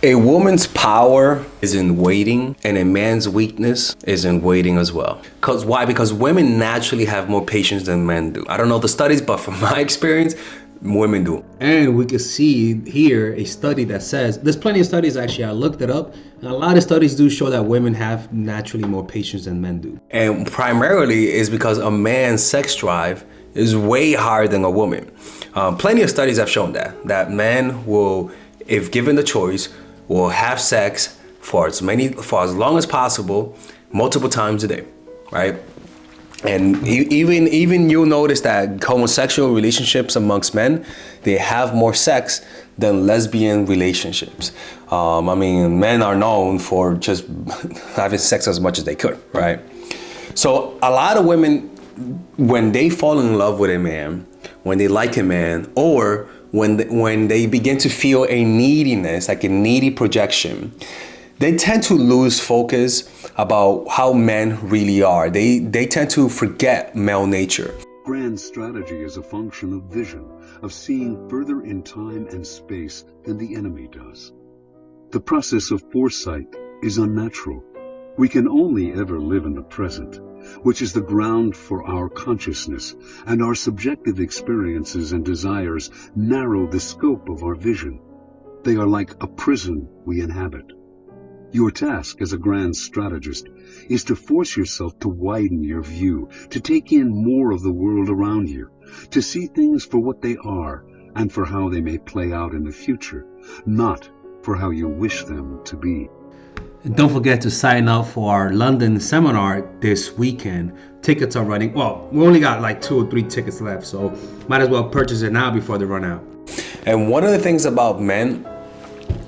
A woman's power is in waiting, and a man's weakness is in waiting as well. Why? Because women naturally have more patience than men do. I don't know the studies, but from my experience, women do. And we can see here a study that says, there's plenty of studies actually, I looked it up, and a lot of studies do show that women have naturally more patience than men do. And primarily is because a man's sex drive is way higher than a woman. Plenty of studies have shown that men will, if given the choice, will have sex for as long as possible, multiple times a day, right? And even you'll notice that homosexual relationships amongst men, they have more sex than lesbian relationships. Men are known for just having sex as much as they could, right? So a lot of women, when they fall in love with a man, when they like a man, or when they begin to feel a neediness, like a needy projection, they tend to lose focus about how men really are. They tend to forget male nature. Grand strategy is a function of vision, of seeing further in time and space than the enemy does. The process of foresight is unnatural. We can only ever live in the present, which is the ground for our consciousness, and our subjective experiences and desires narrow the scope of our vision. They are like a prison we inhabit. Your task as a grand strategist is to force yourself to widen your view, to take in more of the world around you, to see things for what they are and for how they may play out in the future, not for how you wish them to be. And don't forget to sign up for our London seminar this weekend. Tickets are running. Well, we only got like 2 or 3 tickets left, so might as well purchase it now before they run out. And one of the things about men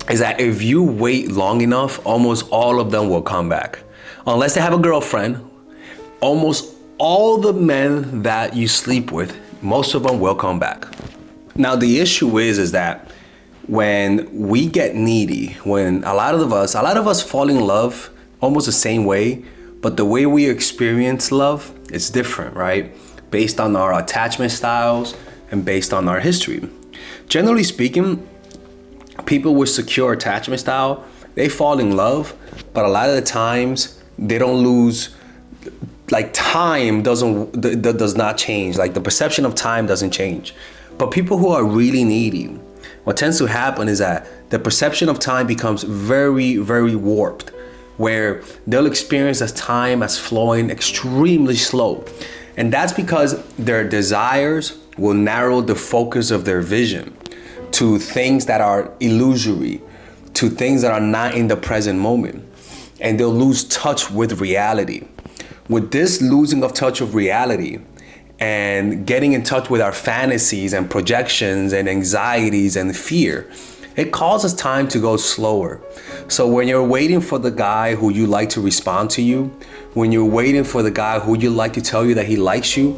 is that if you wait long enough, almost all of them will come back. Unless they have a girlfriend, almost all the men that you sleep with, most of them will come back. Now the issue is that when we get needy, when a lot of us fall in love almost the same way, but the way we experience love is different, right? Based on our attachment styles and based on our history. Generally speaking, people with secure attachment style, they fall in love, but a lot of the times they don't lose, like time does not change, like the perception of time doesn't change. But people who are really needy, what tends to happen is that the perception of time becomes very, very warped, where they'll experience as time as flowing extremely slow. And that's because their desires will narrow the focus of their vision to things that are illusory, to things that are not in the present moment. And they'll lose touch with reality. With this losing of touch of reality, and getting in touch with our fantasies and projections and anxieties and fear, it causes time to go slower. So when you're waiting for the guy who you like to respond to you, when you're waiting for the guy who you like to tell you that he likes you,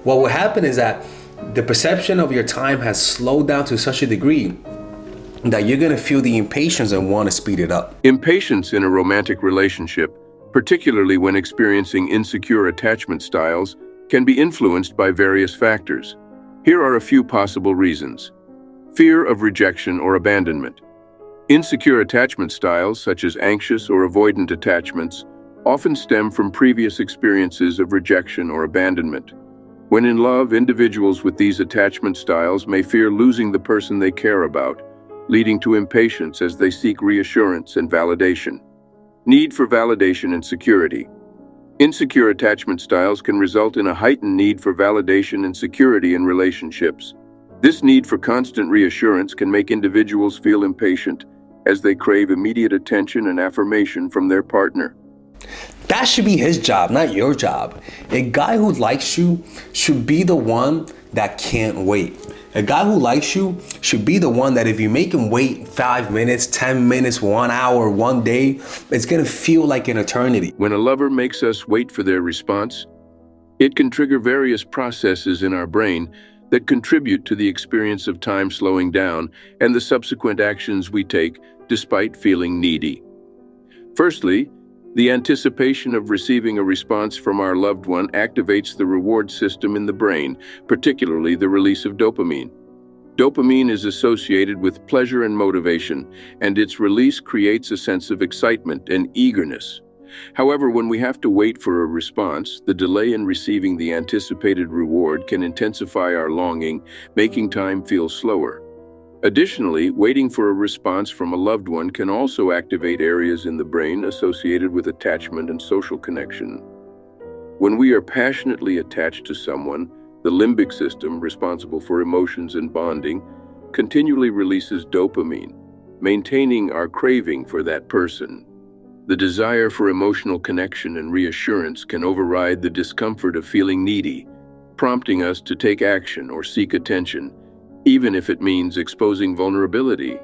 what will happen is that the perception of your time has slowed down to such a degree that you're gonna feel the impatience and want to speed it up. Impatience in a romantic relationship, particularly when experiencing insecure attachment styles, can be influenced by various factors. Here are a few possible reasons. Fear of rejection or abandonment. Insecure attachment styles, such as anxious or avoidant attachments, often stem from previous experiences of rejection or abandonment. When in love, individuals with these attachment styles may fear losing the person they care about, leading to impatience as they seek reassurance and validation. Need for validation and security. Insecure attachment styles can result in a heightened need for validation and security in relationships. This need for constant reassurance can make individuals feel impatient as they crave immediate attention and affirmation from their partner. That should be his job, not your job. A guy who likes you should be the one that can't wait. A guy who likes you should be the one that if you make him wait 5 minutes, 10 minutes, 1 hour, 1 day, it's gonna feel like an eternity. When a lover makes us wait for their response, it can trigger various processes in our brain that contribute to the experience of time slowing down and the subsequent actions we take despite feeling needy. Firstly, the anticipation of receiving a response from our loved one activates the reward system in the brain, particularly the release of dopamine. Dopamine is associated with pleasure and motivation, and its release creates a sense of excitement and eagerness. However, when we have to wait for a response, the delay in receiving the anticipated reward can intensify our longing, making time feel slower. Additionally, waiting for a response from a loved one can also activate areas in the brain associated with attachment and social connection. When we are passionately attached to someone, the limbic system, responsible for emotions and bonding, continually releases dopamine, maintaining our craving for that person. The desire for emotional connection and reassurance can override the discomfort of feeling needy, prompting us to take action or seek attention, even if it means exposing vulnerability.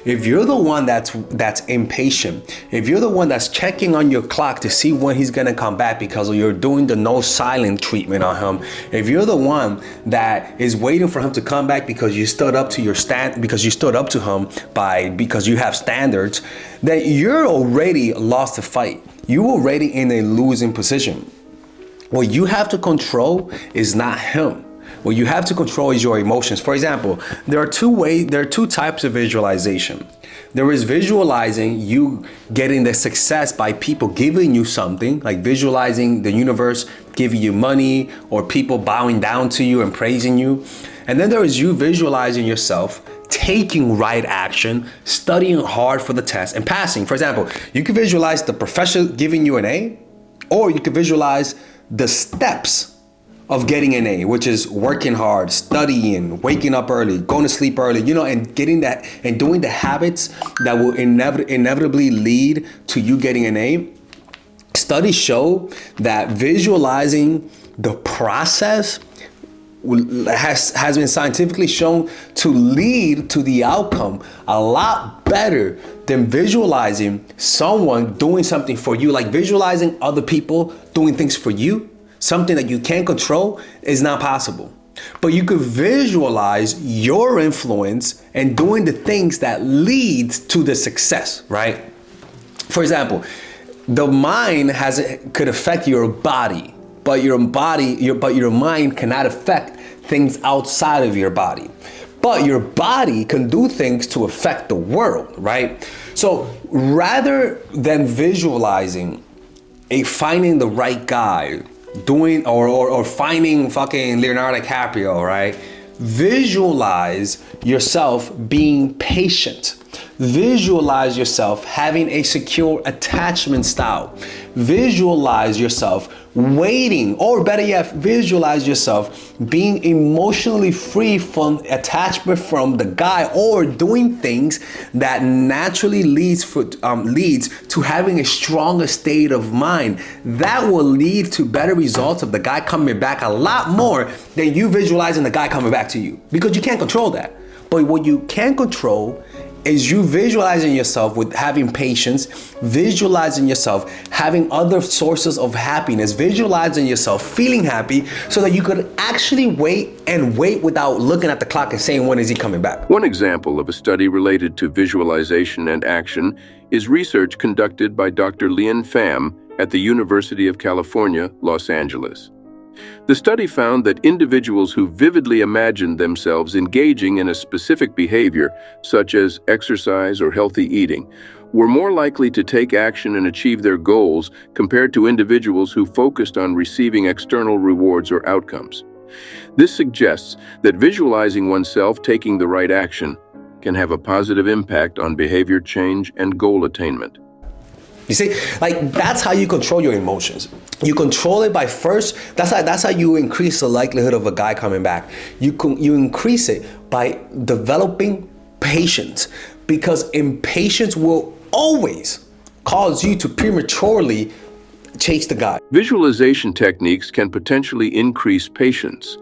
If you're the one that's impatient, if you're the one that's checking on your clock to see when he's gonna come back because you're doing the no silent treatment on him, if you're the one that is waiting for him to come back because you stood up to him because you have standards, then you're already lost the fight. You're already in a losing position. What you have to control is not him. What you have to control is your emotions. For example, there are two types of visualization. There is visualizing you getting the success by people giving you something, like visualizing the universe giving you money or people bowing down to you and praising you. And then there is you visualizing yourself taking right action, studying hard for the test and passing. For example, you can visualize the professor giving you an A, or you can visualize the steps of getting an A, which is working hard, studying, waking up early, going to sleep early, and getting that and doing the habits that will inevitably lead to you getting an A. Studies show that visualizing the process has been scientifically shown to lead to the outcome a lot better than visualizing someone doing something for you, like visualizing other people doing things for you. Something that you can't control is not possible. But you could visualize your influence and doing the things that lead to the success, right? For example, the mind could affect your body, but your mind cannot affect things outside of your body. But your body can do things to affect the world, right? So rather than visualizing finding the right guy, doing or finding fucking Leonardo DiCaprio, right? Visualize yourself being patient. Visualize yourself having a secure attachment style. Visualize yourself waiting, or better yet, visualize yourself being emotionally free from attachment from the guy, or doing things that naturally leads to having a stronger state of mind. That will lead to better results of the guy coming back a lot more than you visualizing the guy coming back to you, because you can't control that. But what you can control is you visualizing yourself with having patience, visualizing yourself having other sources of happiness, visualizing yourself feeling happy, so that you could actually wait without looking at the clock and saying, when is he coming back? One example of a study related to visualization and action is research conducted by Dr. Lien Pham at the University of California, Los Angeles. The study found that individuals who vividly imagined themselves engaging in a specific behavior, such as exercise or healthy eating, were more likely to take action and achieve their goals compared to individuals who focused on receiving external rewards or outcomes. This suggests that visualizing oneself taking the right action can have a positive impact on behavior change and goal attainment. You see, like, that's how you control your emotions. You control it by first, that's how you increase the likelihood of a guy coming back. You increase it by developing patience, because impatience will always cause you to prematurely chase the guy. Visualization techniques can potentially increase patience.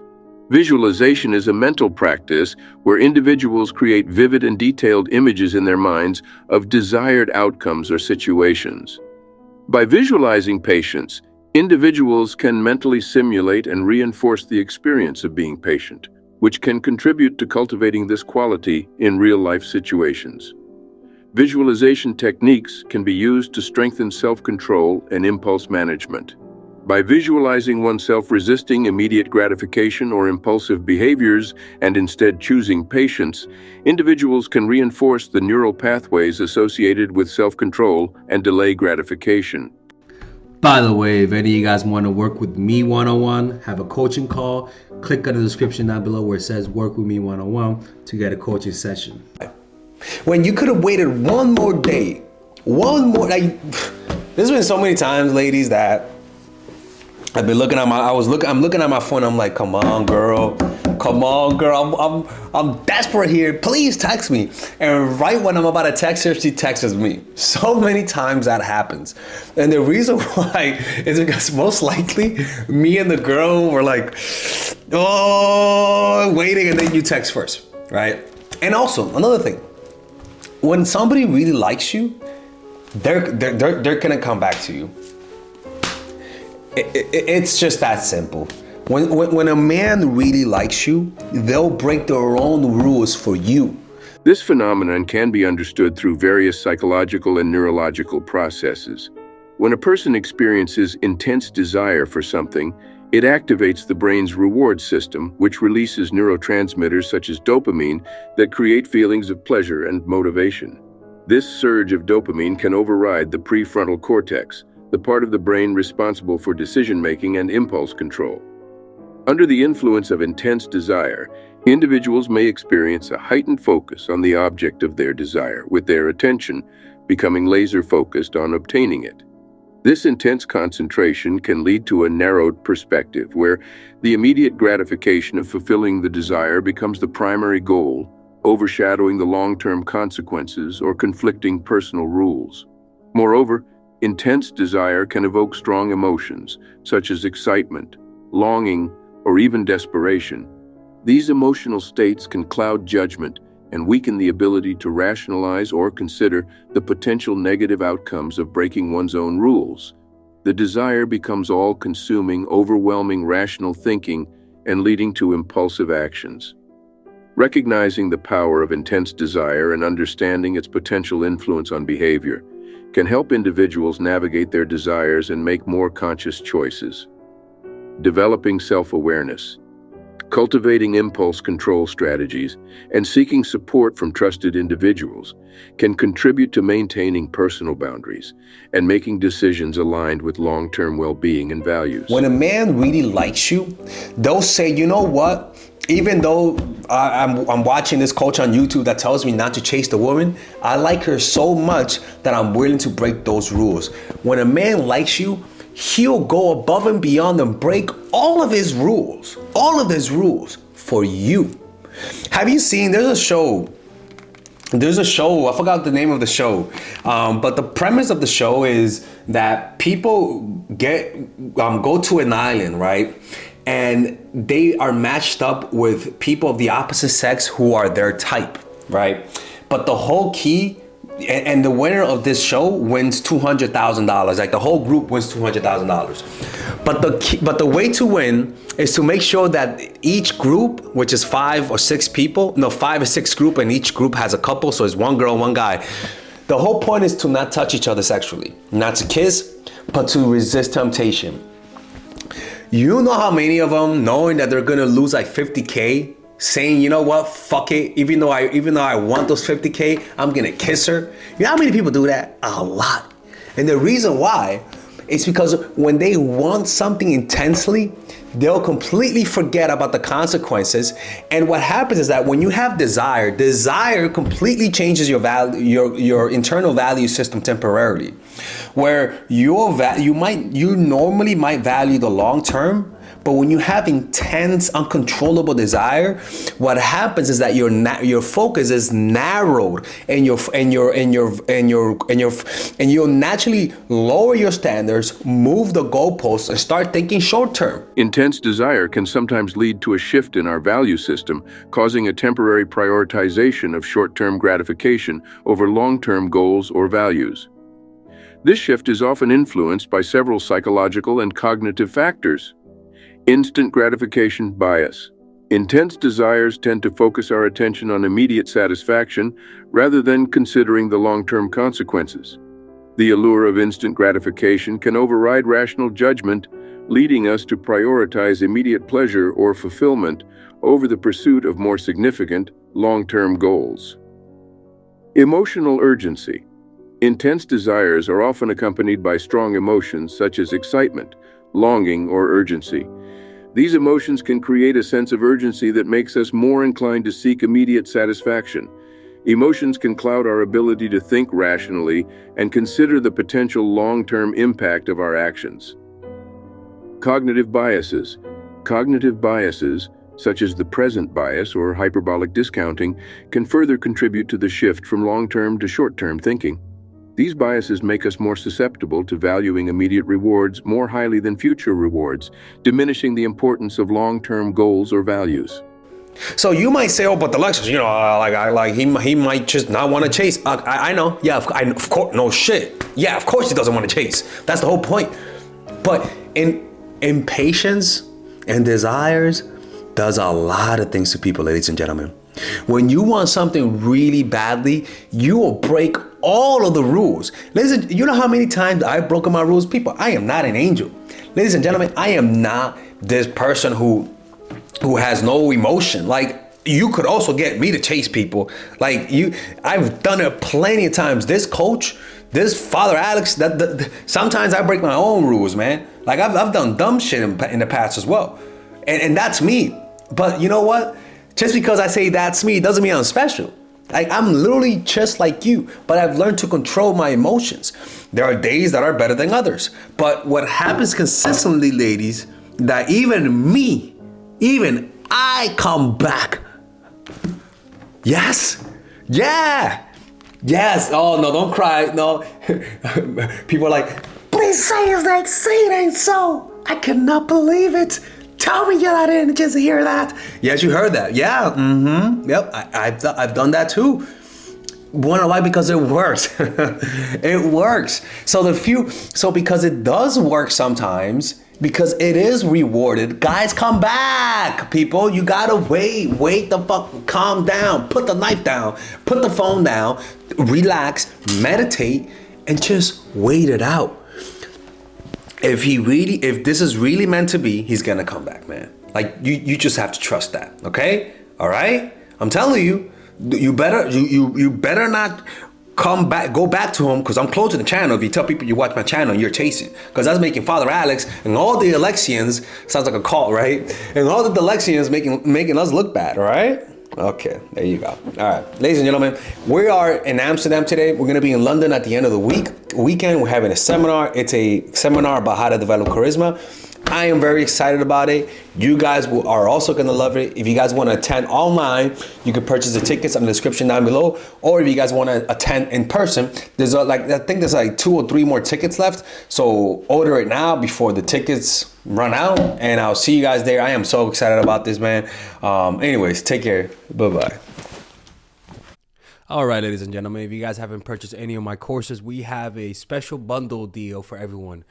Visualization is a mental practice where individuals create vivid and detailed images in their minds of desired outcomes or situations. By visualizing patience, individuals can mentally simulate and reinforce the experience of being patient, which can contribute to cultivating this quality in real-life situations. Visualization techniques can be used to strengthen self-control and impulse management. By visualizing oneself resisting immediate gratification or impulsive behaviors and instead choosing patience, individuals can reinforce the neural pathways associated with self-control and delay gratification. By the way, if any of you guys want to work with me one-on-one, have a coaching call, click on the description down below where it says work with me one-on-one to get a coaching session. When you could have waited one more day, like, there's been so many times, ladies, that I've been looking at I'm looking at my phone. I'm like, come on, girl. I'm desperate here. Please text me. And right when I'm about to text her, she texts me. So many times that happens. And the reason why is because most likely me and the girl were like, oh, waiting, and then you text first, right? And also another thing, when somebody really likes you, they're gonna come back to you. It's just that simple. When a man really likes you, they'll break their own rules for you. This phenomenon can be understood through various psychological and neurological processes. When a person experiences intense desire for something, it activates the brain's reward system, which releases neurotransmitters such as dopamine that create feelings of pleasure and motivation. This surge of dopamine can override the prefrontal cortex, the part of the brain responsible for decision-making and impulse control. Under the influence of intense desire, individuals may experience a heightened focus on the object of their desire, with their attention becoming laser-focused on obtaining it. This intense concentration can lead to a narrowed perspective, where the immediate gratification of fulfilling the desire becomes the primary goal, overshadowing the long-term consequences or conflicting personal rules. Moreover, intense desire can evoke strong emotions, such as excitement, longing, or even desperation. These emotional states can cloud judgment and weaken the ability to rationalize or consider the potential negative outcomes of breaking one's own rules. The desire becomes all-consuming, overwhelming rational thinking and leading to impulsive actions. Recognizing the power of intense desire and understanding its potential influence on behavior can help individuals navigate their desires and make more conscious choices. Developing self-awareness, cultivating impulse control strategies, and seeking support from trusted individuals can contribute to maintaining personal boundaries and making decisions aligned with long-term well-being and values. When a man really likes you, they'll say, you know what? Even though I'm watching this coach on YouTube that tells me not to chase the woman, I like her so much that I'm willing to break those rules. When a man likes you, he'll go above and beyond and break all of his rules for you. Have you seen, there's a show, I forgot the name of the show, but the premise of the show is that people go to an island, right? And they are matched up with people of the opposite sex who are their type, right? But the whole key, and the winner of this show wins $200,000. Like the whole group wins $200,000. But the way to win is to make sure that each group, which is 5 or 6 people, 5 or 6 group, and each group has a couple, so it's one girl, one guy. The whole point is to not touch each other sexually, not to kiss, but to resist temptation. You know how many of them, knowing that they're gonna lose like 50K, saying, you know what, fuck it, even though I want those 50K, I'm gonna kiss her. You know how many people do that? A lot. And the reason why is because when they want something intensely, they'll completely forget about the consequences. And what happens is that when you have desire completely changes your value, your internal value system temporarily. Where you normally might value the long term, but when you have intense, uncontrollable desire, what happens is that your focus is narrowed, and you'll naturally lower your standards, move the goalposts, and start thinking short term. Intense desire can sometimes lead to a shift in our value system, causing a temporary prioritization of short-term gratification over long-term goals or values. This shift is often influenced by several psychological and cognitive factors. Instant gratification bias. Intense desires tend to focus our attention on immediate satisfaction rather than considering the long-term consequences. The allure of instant gratification can override rational judgment, leading us to prioritize immediate pleasure or fulfillment over the pursuit of more significant, long-term goals. Emotional urgency. Intense desires are often accompanied by strong emotions such as excitement, longing, or urgency. These emotions can create a sense of urgency that makes us more inclined to seek immediate satisfaction. Emotions can cloud our ability to think rationally and consider the potential long-term impact of our actions. Cognitive biases. Cognitive biases, such as the present bias or hyperbolic discounting, can further contribute to the shift from long-term to short-term thinking. These biases make us more susceptible to valuing immediate rewards more highly than future rewards, diminishing the importance of long-term goals or values. So you might say, "Oh, but the Lexus, he might just not want to chase." I know, yeah, of course, no shit, yeah, of course he doesn't want to chase. That's the whole point. But impatience and desires does a lot of things to people, ladies and gentlemen. When you want something really badly, you will break all of the rules. Listen, you know how many times I've broken my rules? People, I am not an angel. Ladies and gentlemen, I am not this person who has no emotion. Like, you could also get me to chase people. I've done it plenty of times. This coach, this Father Alex, sometimes I break my own rules, man. Like, I've done dumb shit in the past as well. And that's me. But you know what? Just because I say that's me doesn't mean I'm special. Like, I'm literally just like you, but I've learned to control my emotions. There are days that are better than others. But what happens consistently, ladies, that even I come back. Yes. Yeah. Yes. Oh, no, don't cry. No. People are like, please say it ain't so. I cannot believe it. Tell me I didn't just hear that. Yes, you heard that. Yeah. Mm-hmm. Yep. I've done that too. Wanna why? Because it works. It works. So because it does work sometimes, because it is rewarded, guys, come back, people. You gotta wait the fuck, calm down, put the knife down, put the phone down, relax, meditate, and just wait it out. If this is really meant to be, he's gonna come back, man. Like, you just have to trust that, okay? All right? I'm telling you, you better not go back to him, because I'm closing the channel if you tell people you watch my channel and you're chasing, because that's making Father Alex and all the Alexians, sounds like a cult, right? And all the Alexians making us look bad, all right? Okay, there you go. All right, ladies and gentlemen, we are in Amsterdam today. We're going to be in London at the end of the weekend. We're having a seminar. It's a seminar about how to develop charisma. I am very excited about it. You guys are also going to love it. If you guys want to attend online, you can purchase the tickets in the description down below. Or if you guys want to attend in person, I think there's like 2 or 3 more tickets left. So order it now before the tickets run out. And I'll see you guys there. I am so excited about this, man. Anyways, take care. Bye-bye. All right, ladies and gentlemen, if you guys haven't purchased any of my courses, we have a special bundle deal for everyone.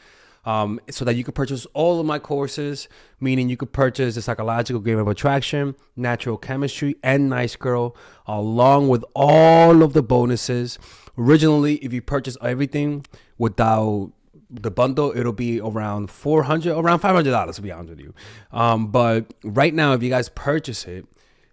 So that you could purchase all of my courses, meaning you could purchase the Psychological Game of Attraction, Natural Chemistry, and Nice Girl, along with all of the bonuses. Originally, if you purchase everything without the bundle, it'll be around $500, to be honest with you. But right now, if you guys purchase it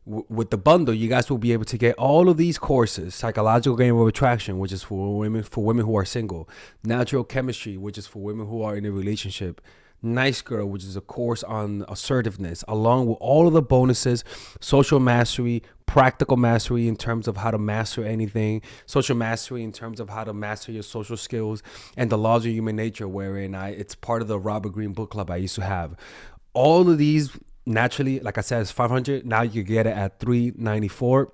with the bundle, you guys will be able to get all of these courses: Psychological Game of Attraction, which is for women who are single; Natural Chemistry, which is for women who are in a relationship; Nice Girl, which is a course on assertiveness, along with all of the bonuses: Social Mastery, Practical Mastery in terms of how to master anything; Social Mastery in terms of how to master your social skills; and the Laws of Human Nature, wherein it's part of the Robert Greene book club I used to have. All of these, naturally, like I said, it's $500. Now you get it at $394,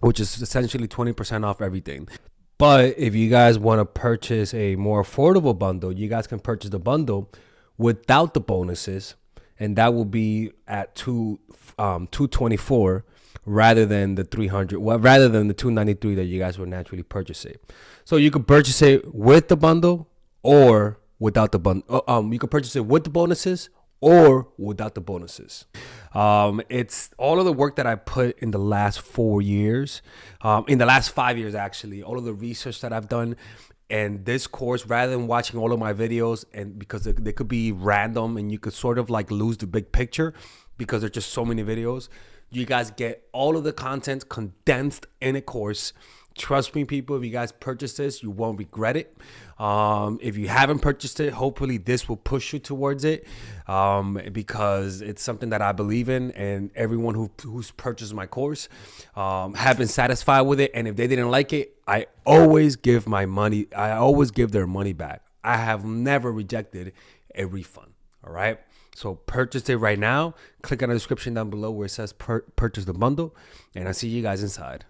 which is essentially 20% off everything. But if you guys want to purchase a more affordable bundle, you guys can purchase the bundle without the bonuses, and that will be at $224 rather than the $300. Well, rather than the $293 that you guys would naturally purchase it. So you could purchase it with the bundle or without the bundle. You could purchase it with the bonuses or without the bonuses. It's all of the work that I put in the last 4 years, in the last 5 years, actually, all of the research that I've done. And this course, rather than watching all of my videos, and because they could be random and you could sort of like lose the big picture because there's just so many videos, you guys get all of the content condensed in a course. Trust me, people, if you guys purchase this, you won't regret it. If you haven't purchased it, hopefully this will push you towards it, because it's something that I believe in, and everyone who's purchased my course have been satisfied with it. And if they didn't like it, I always give my money. I always give their money back. I have never rejected a refund. All right. So purchase it right now. Click on the description down below where it says purchase the bundle, and I'll see you guys inside.